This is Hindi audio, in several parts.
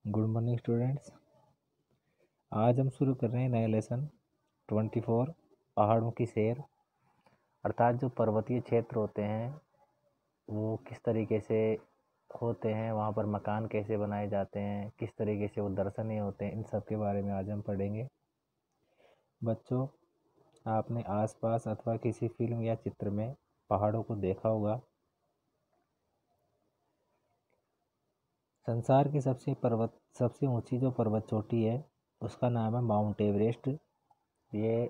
Good morning students. आज हम शुरू कर रहे हैं नया लेसन 24 पहाड़ों की सैर। अर्थात जो पर्वतीय क्षेत्र होते हैं वो किस तरीके से होते हैं, वहाँ पर मकान कैसे बनाए जाते हैं, किस तरीके से वो दर्शनीय होते हैं, इन सब के बारे में आज हम पढ़ेंगे। बच्चों, आपने आसपास अथवा किसी फिल्म या चित्र में पहाड़ों को देखा होगा। संसार की सबसे ऊंची जो पर्वत चोटी है उसका नाम है माउंट एवरेस्ट। ये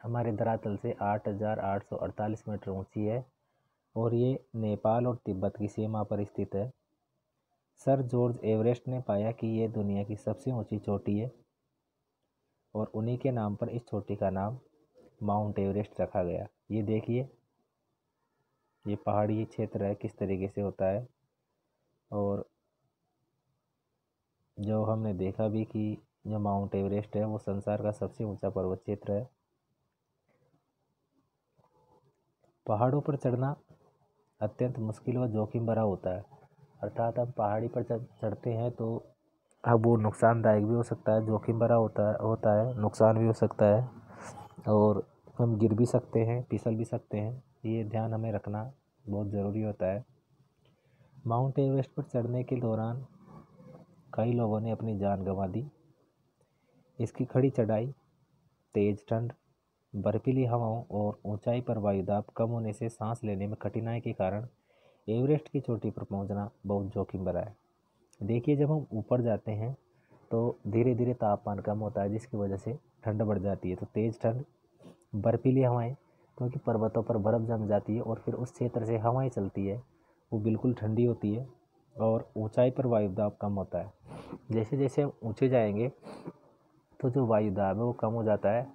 हमारे धरातल से 8,848 मीटर ऊंची है और ये नेपाल और तिब्बत की सीमा पर स्थित है। सर जॉर्ज एवरेस्ट ने पाया कि ये दुनिया की सबसे ऊंची चोटी है और उन्हीं के नाम पर इस चोटी का नाम माउंट एवरेस्ट रखा गया। ये देखिए, ये पहाड़ी क्षेत्र है किस तरीके से होता है। और जो हमने देखा भी कि जो माउंट एवरेस्ट है वो संसार का सबसे ऊंचा पर्वत क्षेत्र है। पहाड़ों पर चढ़ना अत्यंत मुश्किल व जोखिम भरा होता है। अर्थात हम पहाड़ी पर चढ़ते हैं तो अब वो नुकसानदायक भी हो सकता है, जोखिम भरा होता है, नुकसान भी हो सकता है और हम गिर भी सकते हैं, फिसल भी सकते हैं। ये ध्यान हमें रखना बहुत ज़रूरी होता है। माउंट एवरेस्ट पर चढ़ने के दौरान कई लोगों ने अपनी जान गंवा दी। इसकी खड़ी चढ़ाई, तेज ठंड, बर्फीली हवाओं और ऊंचाई पर वायुदाब कम होने से सांस लेने में कठिनाई के कारण एवरेस्ट की चोटी पर पहुंचना बहुत जोखिम भरा है। देखिए, जब हम ऊपर जाते हैं तो धीरे धीरे तापमान कम होता है जिसकी वजह से ठंड बढ़ जाती है। तो तेज़ ठंड, बर्फीली हवाएं, क्योंकि पर्वतों पर बर्फ़ जम जाती है और फिर उस क्षेत्र से हवाएं चलती है, वो बिल्कुल ठंडी होती है। और ऊंचाई पर वायुदाब कम होता है। जैसे जैसे हम ऊंचे जाएंगे तो जो वायुदाब है वो कम हो जाता है,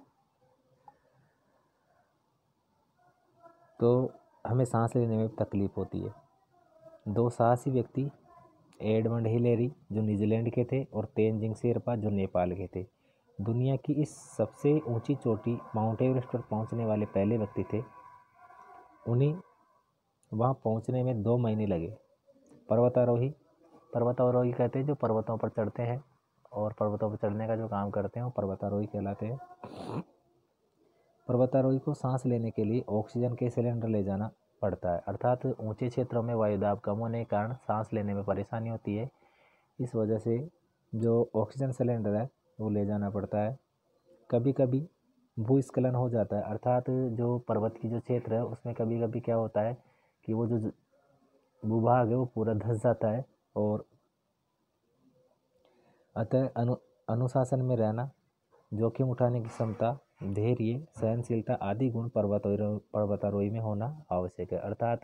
तो हमें सांस लेने में तकलीफ होती है। दो साहसी व्यक्ति, एडमंड हिलेरी जो न्यूजीलैंड के थे और तेनजिंग शेरपा जो नेपाल के थे, दुनिया की इस सबसे ऊंची चोटी माउंट एवरेस्ट पर पहुंचने वाले पहले व्यक्ति थे। उन्हें वहां पहुंचने में 2 महीने लगे। पर्वतारोही पर्वतारोही कहते हैं जो पर्वतों पर चढ़ते हैं और पर्वतों पर चढ़ने का जो काम करते हैं वो पर्वतारोही कहलाते हैं। पर्वतारोही को सांस लेने के लिए ऑक्सीजन के सिलेंडर ले जाना पड़ता है। अर्थात ऊंचे क्षेत्रों में वायुदाब कम होने के कारण सांस लेने में परेशानी होती है। इस वजह से जो ऑक्सीजन सिलेंडर है वो ले जाना पड़ता है। कभी कभी भूस्खलन हो जाता है। अर्थात जो पर्वत की जो क्षेत्र है उसमें कभी कभी क्या होता है कि वो जो भूभाग है वो पूरा धंस जाता है। और अतः अनुशासन में रहना, जोखिम उठाने की क्षमता, धैर्य, सहनशीलता आदि गुण पर्वतारोही में होना आवश्यक है। अर्थात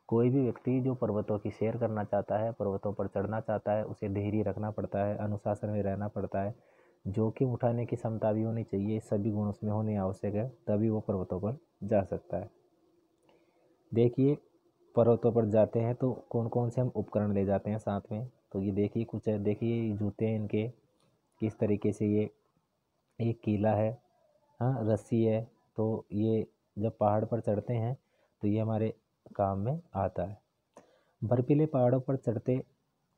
कोई भी व्यक्ति जो पर्वतों की सैर करना चाहता है, पर्वतों पर चढ़ना चाहता है, उसे धैर्य रखना पड़ता है, अनुशासन में रहना पड़ता है, जोखिम उठाने की क्षमता भी होनी चाहिए। सभी गुण उसमें होने आवश्यक है, तभी वो पर्वतों पर जा सकता है। देखिए, पर्वतों पर जाते हैं तो कौन कौन से हम उपकरण ले जाते हैं साथ में। तो ये देखिए, कुछ है, देखिए ये जूते हैं इनके, किस तरीके से ये एक कीला है, हाँ रस्सी है। तो ये जब पहाड़ पर चढ़ते हैं तो ये हमारे काम में आता है। बर्फीले पहाड़ों पर चढ़ते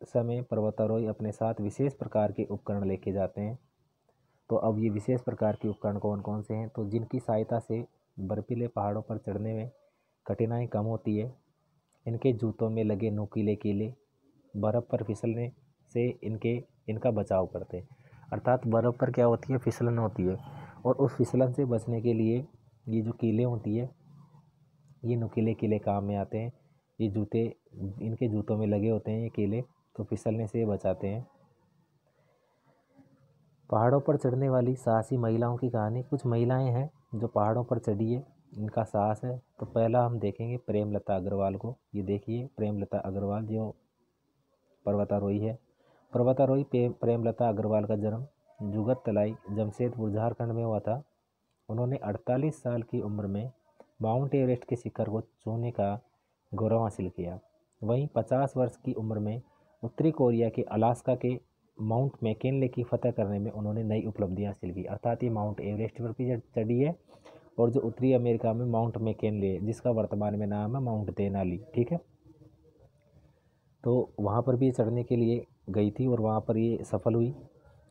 समय पर्वतारोही अपने साथ विशेष प्रकार के उपकरण लेके जाते हैं। तो अब ये विशेष प्रकार के उपकरण कौन कौन से हैं, तो जिनकी सहायता से बर्फीले पहाड़ों पर चढ़ने में कठिनाई कम होती है। इनके जूतों में लगे नुकीले कीले बर्फ़ पर फिसलने से इनका बचाव करते हैं। अर्थात बर्फ़ पर क्या होती है, फिसलन होती है और उस फिसलन से बचने के लिए ये जो कीले होती है, ये नुकीले कीले काम में आते हैं। ये जूते, इनके जूतों में लगे होते हैं ये कीले, तो फिसलने से ये बचाते हैं। पहाड़ों पर चढ़ने वाली साहसी महिलाओं की कहानी। कुछ महिलाएं हैं जो पहाड़ों पर चढ़ी है, इनका साहस है। तो पहला हम देखेंगे प्रेमलता अग्रवाल को। ये देखिए, प्रेमलता अग्रवाल जो पर्वतारोही है। पर्वतारोही प्रेमलता अग्रवाल का जन्म जुगत तलाई, जमशेदपुर, झारखंड में हुआ था। उन्होंने 48 साल की उम्र में माउंट एवरेस्ट के शिखर को छूने का गौरव हासिल किया। वहीं 50 वर्ष की उम्र में उत्तरी कोरिया के अलास्का के माउंट मैकिनले की फतह करने में उन्होंने नई उपलब्धियां हासिल की। अर्थात ये माउंट एवरेस्ट पर भी चढ़ी है और जो उत्तरी अमेरिका में माउंट मैकिनले जिसका वर्तमान में नाम है माउंट देनाली, ठीक है। तो वहाँ पर भी चढ़ने के लिए गई थी और वहाँ पर ये सफल हुई।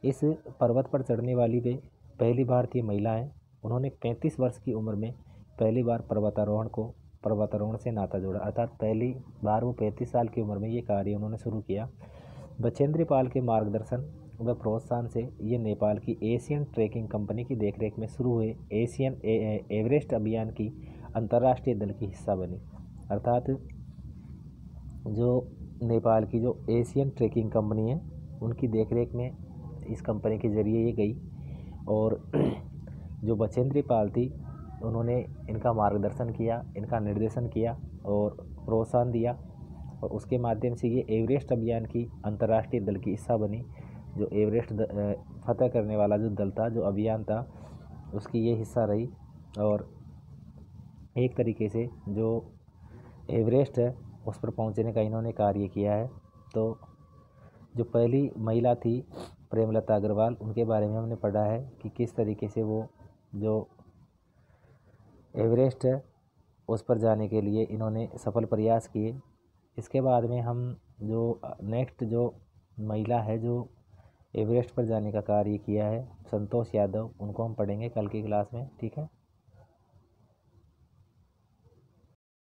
इस पर्वत पर चढ़ने वाली वे पहली भारतीय महिला हैं। उन्होंने 35 वर्ष की उम्र में पहली बार पर्वतारोहण से नाता जोड़ा, अर्थात पहली बार वो 35 साल की उम्र में ये कार्य उन्होंने शुरू किया। बचेंद्री पाल के मार्गदर्शन व प्रोत्साहन से ये नेपाल की एशियन ट्रैकिंग कंपनी की देखरेख में शुरू हुए एशियन एवरेस्ट अभियान की अंतर्राष्ट्रीय दल की हिस्सा बनी। अर्थात जो नेपाल की जो एशियन ट्रैकिंग कंपनी है उनकी देखरेख में इस कंपनी के ज़रिए ये गई और जो बचेंद्री पाल थी उन्होंने इनका मार्गदर्शन किया, इनका निर्देशन किया और प्रोत्साहन दिया और उसके माध्यम से ये एवरेस्ट अभियान की अंतर्राष्ट्रीय दल की हिस्सा बनी। जो एवरेस्ट फतह करने वाला जो दल था, जो अभियान था, उसकी ये हिस्सा रही और एक तरीके से जो एवरेस्ट है उस पर पहुंचने का इन्होंने कार्य किया है। तो जो पहली महिला थी प्रेमलता अग्रवाल, उनके बारे में हमने पढ़ा है कि किस तरीके से वो जो एवरेस्ट है उस पर जाने के लिए इन्होंने सफल प्रयास किए। इसके बाद में हम जो नेक्स्ट जो महिला है जो एवरेस्ट पर जाने का कार्य किया है, संतोष यादव, उनको हम पढ़ेंगे कल की क्लास में। ठीक है।